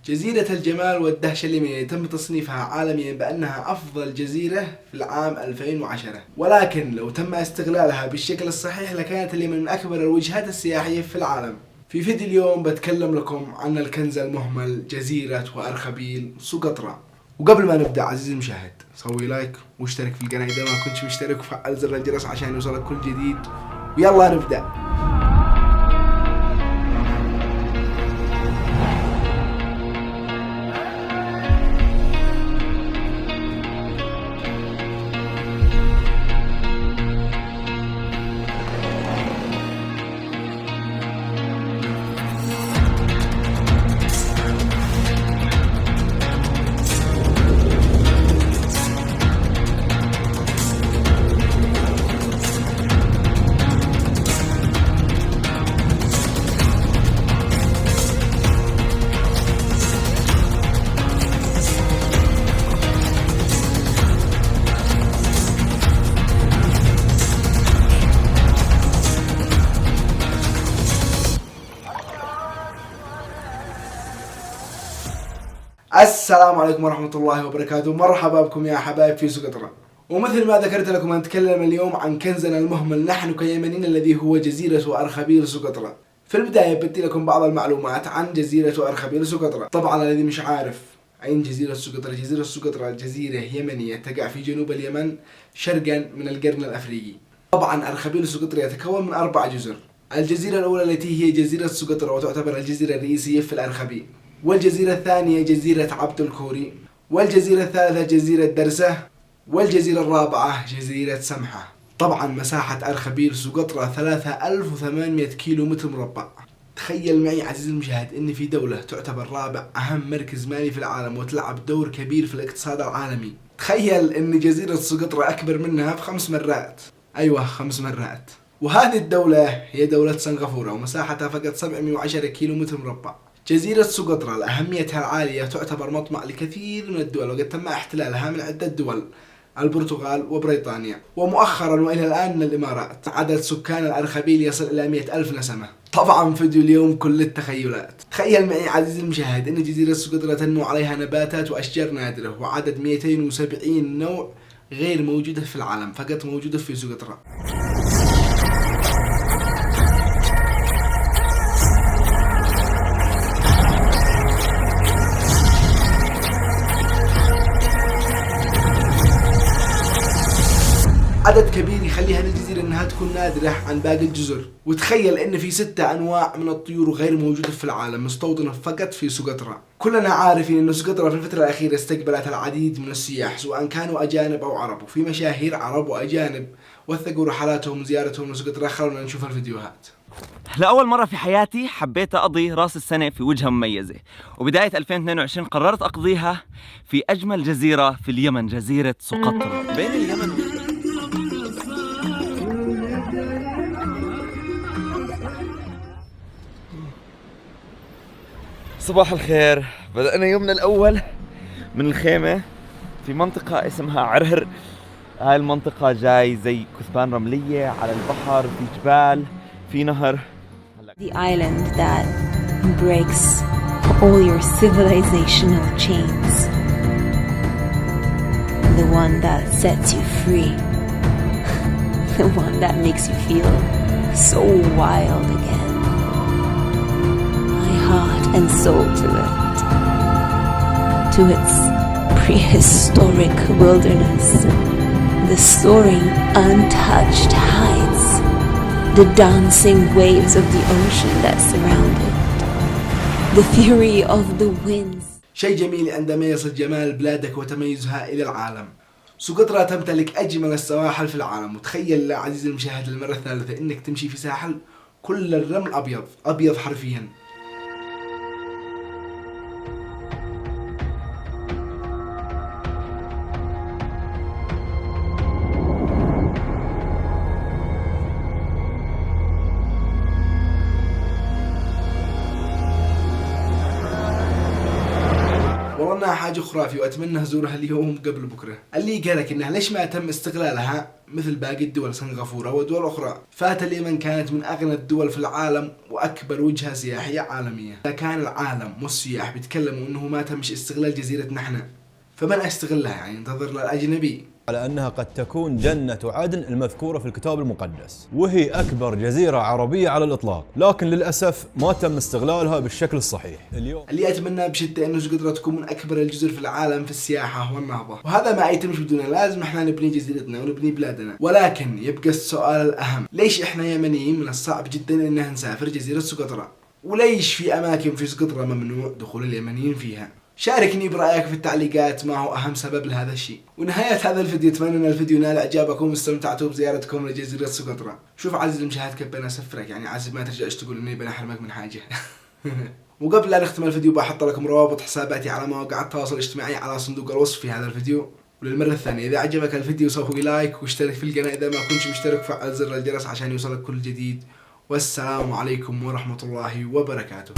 جزيرة الجمال والدهشة اليمنية يتم تصنيفها عالميا بأنها أفضل جزيرة في العام 2010، ولكن لو تم استغلالها بالشكل الصحيح لكانت اليمن من أكبر الوجهات السياحية في العالم. في فيديو اليوم بتكلم لكم عن الكنز المهمل جزيرة وأرخبيل سقطرى. وقبل ما نبدأ عزيزي المشاهد سوي لايك واشترك في القناة إذا ما كنتش مشترك وفعل زر الجرس عشان يوصلك كل جديد، ويلا نبدأ. السلام عليكم ورحمة الله وبركاته، مرحبا بكم يا حبايب في سقطرى. ومثل ما ذكرت لكم نتكلم اليوم عن كنزنا المهمل نحن كيمنيين الذي هو جزيرة أرخبيل سقطرى. في البداية بدي لكم بعض المعلومات عن جزيرة أرخبيل سقطرى. طبعا الذي مش عارف أين جزيرة سقطرى، جزيرة سقطرى جزيرة يمنية تقع في جنوب اليمن شرقا من القرن الأفريقي. طبعا أرخبيل سقطرى يتكون من 4 جزر. الجزيرة الأولى التي هي جزيرة سقطرى وتعتبر الجزيرة الرئيسية في الأرخبيل، والجزيرة الثانية جزيرة عبد الكوري، والجزيرة الثالثة جزيرة درسة، والجزيرة الرابعة جزيرة سمحة. طبعا مساحة أرخبيل سقطرى 3800 كيلو متر مربع. تخيل معي عزيزي المشاهد ان في دولة تعتبر رابع اهم مركز مالي في العالم وتلعب دور كبير في الاقتصاد العالمي. تخيل ان جزيرة سقطرى اكبر منها ب5 مرات. ايوه 5 مرات. وهذه الدولة هي دولة سنغافورة ومساحتها فقط 710 كيلو متر مربع. جزيرة سقطرى لأهميتها العالية تعتبر مطمع لكثير من الدول، وقد تم احتلالها من عدة دول: البرتغال وبريطانيا ومؤخرا وإلى الآن من الإمارات. عدد سكان الأرخبيل يصل إلى 100,000 نسمة. طبعا فيديو اليوم كل التخيلات. تخيل معي عزيزي المشاهد أن جزيرة سقطرى تنمو عليها نباتات وأشجار نادرة، وعدد 270 نوع غير موجودة في العالم فقط موجودة في سقطرى. عدد كبير يخلي هذه الجزيرة انها تكون نادرة عن باقي الجزر. وتخيل ان في 6 انواع من الطيور غير موجودة في العالم مستوطنة فقط في سقطرى. كلنا عارفين ان سقطرى في الفترة الاخيرة استقبلت العديد من السياح سواء كانوا اجانب او عرب، وفي مشاهير عرب واجانب وثقوا رحلاتهم وزيارتهم لسقطرى. خلونا نشوف الفيديوهات. لأول مرة في حياتي حبيت أقضي رأس السنة في وجهة مميزة، وبداية 2022 قررت أقضيها في أجمل جزيرة في اليمن، جزيرة سقطرى بين اليمن. صباح الخير. بدأنا يومنا الأول من الخيمة في منطقة اسمها عرهر. هاي المنطقة جاي زي كثبان رملية على البحر، في جبال، في نهر. The island that breaks all your civilizational chains. The one that sets you free. The one that makes you feel so wild again. My heart and soul to it. To its prehistoric wilderness. The soaring, untouched heights. The dancing waves of the ocean that surround it. The fury of the winds. شيء جميل عندما يصل جمال بلادك وتميزها إلى العالم. سقطرى تمتلك أجمل السواحل في العالم. وتخيل يا عزيزي المشاهد للمرة الثالثة إنك تمشي في ساحل كل الرمل أبيض أبيض حرفيا. والله ترى انها حاجة خرافية واتمنى ازورها اليوم قبل بكرة. اللي قالك انها ليش ما تم استغلالها مثل باقي الدول سنغافورة ودول اخرى. فات اليمن كانت من اغنى الدول في العالم واكبر وجهة سياحية عالمية. اذا كان العالم والسياح بيتكلموا انه ما تمش استغلال جزيرتنا احنا، فمن استغلها يعني ننتظر للاجنبي. على أنها قد تكون جنة عدن المذكورة في الكتاب المقدس، وهي أكبر جزيرة عربية على الإطلاق، لكن للأسف ما تم استغلالها بالشكل الصحيح. اليوم اللي أتمنى بشدة إنه سقطرى تكون من أكبر الجزر في العالم في السياحة والنهضة، وهذا ما يتمش بدون لازم إحنا نبني جزيرتنا ونبني بلادنا. ولكن يبقى السؤال الأهم، ليش إحنا يمنيين من الصعب جدا إننا نسافر جزيرة سقطرى؟ وليش في أماكن في سقطرى ممنوع دخول اليمنيين فيها؟ شاركني برأيك في التعليقات ما هو أهم سبب لهذا الشيء. ونهاية هذا الفيديو أتمنى أن الفيديو نال إعجابكم واستمتعتوا بزيارتكم لجزيرة سقطرى. شوف عزيزي المشاهد كيف بنسفرك، يعني عزيز ما ترجعش تقول إني بنحرمك من حاجة. وقبل لا نختم الفيديو بحط لكم روابط حساباتي على مواقع التواصل الاجتماعي على صندوق الوصف في هذا الفيديو. وللمرة الثانية إذا عجبك الفيديو سوي لايك واشترك في القناة إذا ما كنتش مشترك، فعل زر الجرس عشان يوصلك كل جديد. والسلام عليكم ورحمة الله وبركاته.